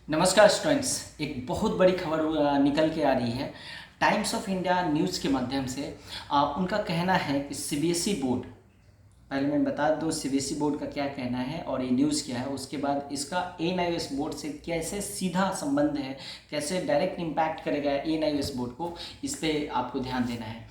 नमस्कार स्टूडेंट्स। एक बहुत बड़ी खबर निकल के आ रही है टाइम्स ऑफ इंडिया न्यूज़ के माध्यम से। उनका कहना है कि सीबीएसई बोर्ड, पहले मैं बता दूं सीबीएसई बोर्ड का क्या कहना है और ये न्यूज़ क्या है, उसके बाद इसका एनआईओएस बोर्ड से कैसे सीधा संबंध है, कैसे डायरेक्ट इम्पैक्ट करेगा एनआईओएस बोर्ड को, इस पर आपको ध्यान देना है।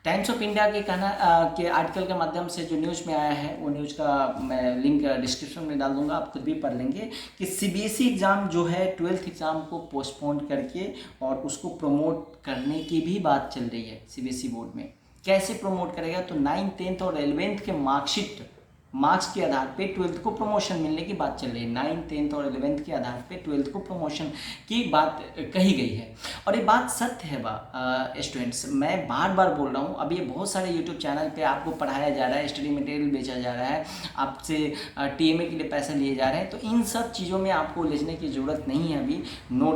टाइम्स ऑफ इंडिया के कहना के आर्टिकल के माध्यम से जो न्यूज़ में आया है, वो न्यूज़ का मैं लिंक डिस्क्रिप्शन में डाल दूंगा, आप खुद भी पढ़ लेंगे कि सीबीएसई एग्ज़ाम जो है 12th एग्ज़ाम को पोस्टपोन करके और उसको प्रमोट करने की भी बात चल रही है सीबीएसई बोर्ड में। कैसे प्रमोट करेगा, तो 9th 10th और 11th के मार्कशीट मार्क्स के आधार पे 12th को प्रमोशन मिलने की बात चल रही है। 9th 10th और 11th के आधार पे 12th को प्रमोशन की बात कही गई है और ये बात सत्य है स्टूडेंट्स। मैं बार बार बोल रहा हूँ, अब ये बहुत सारे यूट्यूब चैनल पे आपको पढ़ाया जा रहा है, स्टडी मटेरियल बेचा जा रहा है, आपसे टीएमए के लिए पैसे लिए जा रहे हैं, तो इन सब चीज़ों में आपको उलझने की ज़रूरत नहीं है अभी। नो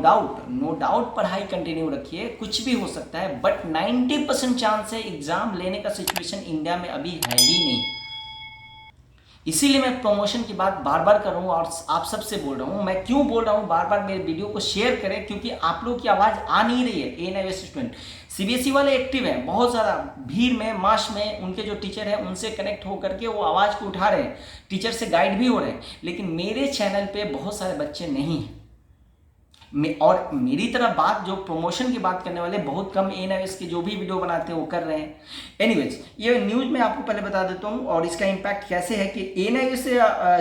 डाउट पढ़ाई कंटिन्यू रखिए, कुछ भी हो सकता है, बट 90% चांस है एग्ज़ाम लेने का सिचुएशन इंडिया में अभी है ही नहीं। इसीलिए मैं प्रमोशन की बात बार बार कर रहा हूँ और आप सबसे बोल रहा हूँ। मैं क्यों बोल रहा हूँ बार बार, मेरे वीडियो को शेयर करें, क्योंकि आप लोग की आवाज़ आ नहीं रही है। एनआईओएस स्टूडेंट सीबीएसई वाले एक्टिव हैं, बहुत ज़्यादा भीड़ में, मास में, उनके जो टीचर हैं उनसे कनेक्ट होकर के वो आवाज़ को उठा रहे हैं, टीचर से गाइड भी हो रहे हैं, लेकिन मेरे चैनल पर बहुत सारे बच्चे नहीं हैं। और मेरी तरह बात जो प्रमोशन की बात करने वाले बहुत कम एनआईओएस के जो भी वीडियो बनाते हैं वो कर रहे हैं। एनीवेज, ये न्यूज़ मैं आपको पहले बता देता हूँ और इसका इम्पैक्ट कैसे है कि एनआईओएस से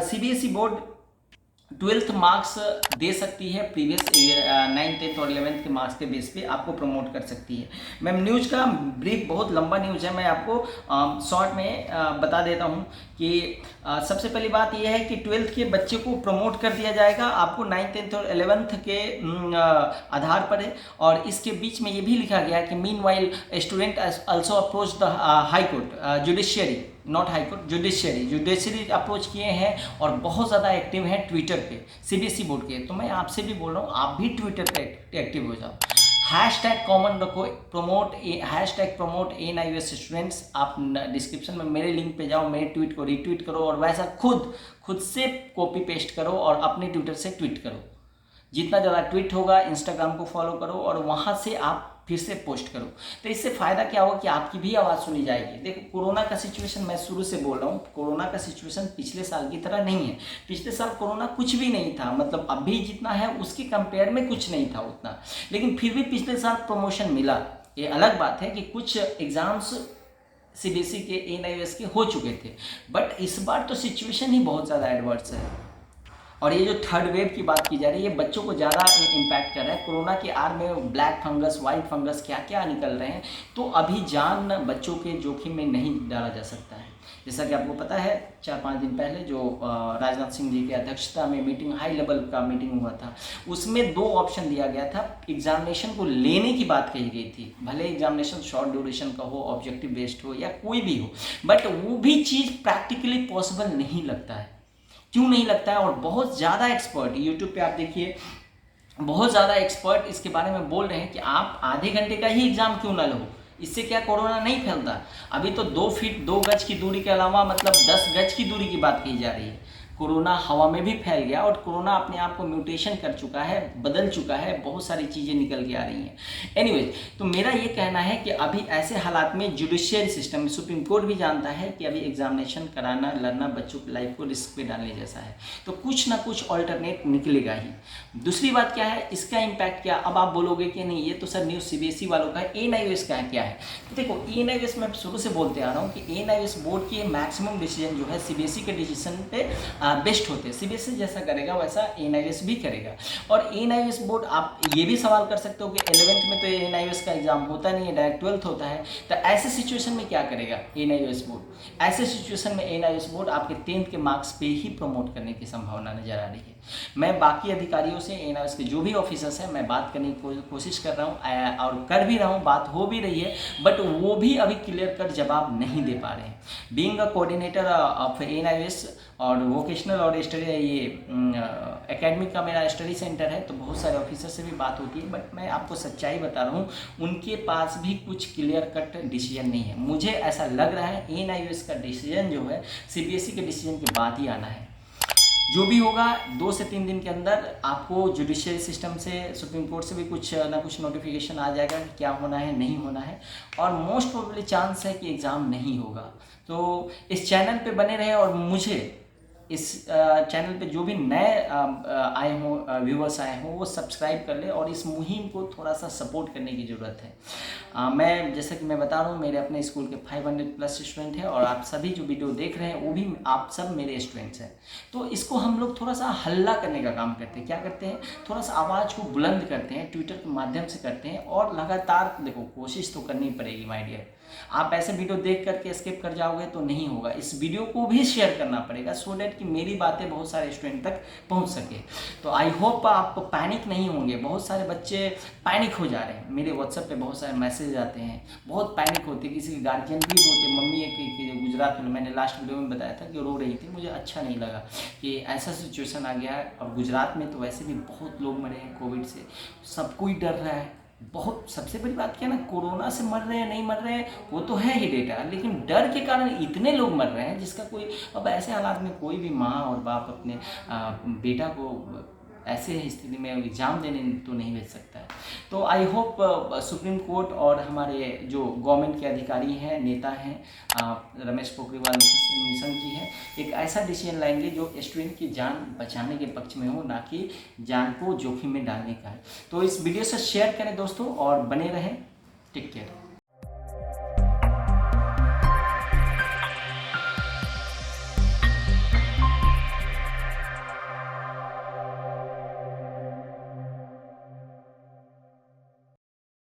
सीबीएसई बोर्ड 12th मार्क्स दे सकती है, प्रीवियस 9th 10th और 11th के मार्क्स के बेस पे आपको प्रमोट कर सकती है। मैम न्यूज़ का ब्रीफ बहुत लंबा न्यूज़ है, मैं आपको शॉर्ट में बता देता हूँ कि सबसे पहली बात यह है कि 12th के बच्चे को प्रमोट कर दिया जाएगा आपको 9th 10th और 11th के आधार पर है। और इसके बीच में ये भी लिखा गया है कि mean while student also approach the high court judiciary, not high court, judiciary approach किए हैं और बहुत ज़्यादा एक्टिव हैं ट्विटर पे सीबीएसई बोर्ड के। तो मैं आपसे भी बोल रहा हूँ, आप भी ट्विटर पे एक्टिव हो जाओ, हैशटैग कॉमन रखो, प्रमोट एनआईओएस स्टूडेंट्स। आप डिस्क्रिप्शन में मेरे लिंक पे जाओ, मेरे ट्वीट को रीट्वीट करो और वैसा खुद से कॉपी पेस्ट करो और अपने ट्विटर से ट्वीट करो। जितना ज़्यादा ट्वीट होगा, इंस्टाग्राम को फॉलो करो और वहाँ से आप फिर से पोस्ट करो। तो इससे फ़ायदा क्या होगा कि आपकी भी आवाज़ सुनी जाएगी। देखो, कोरोना का सिचुएशन मैं शुरू से बोल रहा हूँ, कोरोना का सिचुएशन पिछले साल की तरह नहीं है। पिछले साल कोरोना कुछ भी नहीं था, मतलब अभी जितना है उसके कंपेयर में कुछ नहीं था उतना, लेकिन फिर भी पिछले साल प्रमोशन मिला। ये अलग बात है कि कुछ एग्ज़ाम्स सीबीएसई के एनआईओएस के हो चुके थे, बट इस बार तो सिचुएशन ही बहुत ज़्यादा एडवर्स है। और ये जो थर्ड वेव की बात की जा रही है, ये बच्चों को ज़्यादा इम्पैक्ट कर रहा है। कोरोना के आर में ब्लैक फंगस, वाइट फंगस, क्या क्या निकल रहे हैं, तो अभी जान बच्चों के जोखिम में नहीं डाला जा सकता है। जैसा कि आपको पता है, 4-5 दिन पहले जो राजनाथ सिंह जी की अध्यक्षता में मीटिंग, हाई लेवल का मीटिंग हुआ था, उसमें 2 ऑप्शन दिया गया था। एग्जामिनेशन को लेने की बात कही गई थी, भले एग्जामिनेशन शॉर्ट ड्यूरेशन का हो, ऑब्जेक्टिव बेस्ड हो या कोई भी हो, बट वो भी चीज़ प्रैक्टिकली पॉसिबल नहीं लगता है। क्यों नहीं लगता है? और बहुत ज़्यादा एक्सपर्ट यूट्यूब पे आप देखिए, बहुत ज़्यादा एक्सपर्ट इसके बारे में बोल रहे हैं कि आप आधे घंटे का ही एग्ज़ाम क्यों ना लो, इससे क्या कोरोना नहीं फैलता। अभी तो 2 फीट 2 गज की दूरी के अलावा मतलब 10 गज की दूरी की बात कही जा रही है। कोरोना हवा में भी फैल गया और कोरोना अपने आप को म्यूटेशन कर चुका है, बदल चुका है, बहुत सारी चीज़ें निकल के आ रही हैं। एनीवेज, तो मेरा ये कहना है कि अभी ऐसे हालात में जुडिशियरी सिस्टम, सुप्रीम कोर्ट भी जानता है कि अभी एग्जामिनेशन कराना, लड़ना बच्चों की लाइफ को रिस्क पे डालने जैसा है, तो कुछ ना कुछ ऑल्टरनेट निकलेगा ही। दूसरी बात क्या है, इसका इम्पैक्ट क्या? अब आप बोलोगे कि नहीं ये तो सर न्यूज़ सीबीएसई वालों का है, एनआईओएस का क्या है? तो देखो, एनआईओएस मैं शुरू से बोलते आ रहा हूँ कि एनआईओएस बोर्ड की मैक्सिमम डिसीजन जो है सीबीएसई के डिसीजन पे बेस्ट होते हैं। सीबीएसई जैसा करेगा वैसा एनआईओएस भी करेगा। और एनआईओएस बोर्ड, आप ये भी सवाल कर सकते हो कि 11th में तो एनआईओएस का एग्जाम होता नहीं है, डायरेक्ट 12th होता है, तो ऐसे सिचुएशन में क्या करेगा एनआईओएस बोर्ड? ऐसे सिचुएशन में एनआईओएस बोर्ड आपके 10th के मार्क्स पे ही प्रमोट करने की संभावना नजर आ रही है। मैं बाकी अधिकारियों से, एनआईओएस के जो भी ऑफिसर्स हैं, मैं बात करने की कोशिश कर रहा हूँ और कर भी रहा हूँ, बात हो भी रही है, बट वो भी अभी क्लियर कट जवाब नहीं दे पा रहे हैं। Being a coordinator of NIOS और वोकेशनल और स्टडी, ये एकेडमिक का मेरा स्टडी सेंटर है, तो बहुत सारे ऑफिसर से भी बात होती है, बट मैं आपको सच्चाई बता रहा हूँ, उनके पास भी कुछ क्लियर कट डिसीजन नहीं है। मुझे ऐसा लग रहा है एनआईओएस का डिसीजन जो है सीबीएसई के डिसीजन के बाद ही आना है। जो भी होगा 2 से 3 दिन के अंदर आपको जुडिशियल सिस्टम से, सुप्रीम कोर्ट से भी कुछ ना कुछ नोटिफिकेशन आ जाएगा कि क्या होना है, नहीं होना है। और मोस्ट प्रोबेबली चांस है कि एग्ज़ाम नहीं होगा। तो इस चैनल पे बने रहें और मुझे इस चैनल पे जो भी नए आए हों, व्यूवर्स आए हों, वो सब्सक्राइब कर ले और इस मुहिम को थोड़ा सा सपोर्ट करने की ज़रूरत है। मैं जैसा कि मैं बता रहा हूँ, मेरे अपने स्कूल के 500 प्लस स्टूडेंट हैं और आप सभी जो वीडियो देख रहे हैं वो भी आप सब मेरे स्टूडेंट्स हैं। तो इसको हम लोग थोड़ा सा हल्ला करने का काम करते हैं। क्या करते हैं, थोड़ा सा आवाज़ को बुलंद करते हैं, ट्विटर के माध्यम से करते हैं और लगातार देखो कोशिश तो करनी पड़ेगी माय डियर। आप ऐसे वीडियो देख करके स्किप कर जाओगे तो नहीं होगा। इस वीडियो को भी शेयर करना पड़ेगा सो डैट कि मेरी बातें बहुत सारे स्टूडेंट तक पहुंच सके। तो आई होप आप पैनिक नहीं होंगे। बहुत सारे बच्चे पैनिक हो जा रहे हैं, मेरे व्हाट्सएप पे बहुत सारे मैसेज आते हैं, बहुत पैनिक होते हैं, किसी के गार्जियन भी रोते। मम्मी एक गुजरात में, मैंने लास्ट वीडियो में बताया था कि रो रही थी। मुझे अच्छा नहीं लगा कि ऐसा सिचुएशन आ गया है। और गुजरात में तो वैसे भी बहुत लोग मरे हैं कोविड से, सब कोई डर रहा है बहुत। सबसे बड़ी बात क्या है ना, कोरोना से मर रहे हैं नहीं मर रहे हैं वो तो है ही डेटा, लेकिन डर के कारण इतने लोग मर रहे हैं जिसका कोई, अब ऐसे हालात में कोई भी माँ और बाप अपने बेटा को ऐसे स्थिति में एग्ज़ाम देने तो नहीं भेज सकता है। तो आई होप सुप्रीम कोर्ट और हमारे जो गवर्नमेंट के अधिकारी हैं, नेता हैं, रमेश पोखरियाल निशंक जी हैं, एक ऐसा डिसीजन लाएंगे जो स्टूडेंट की जान बचाने के पक्ष में हो, ना कि जान को जोखिम में डालने का है। तो इस वीडियो से शेयर करें दोस्तों और बने रहें। Take care.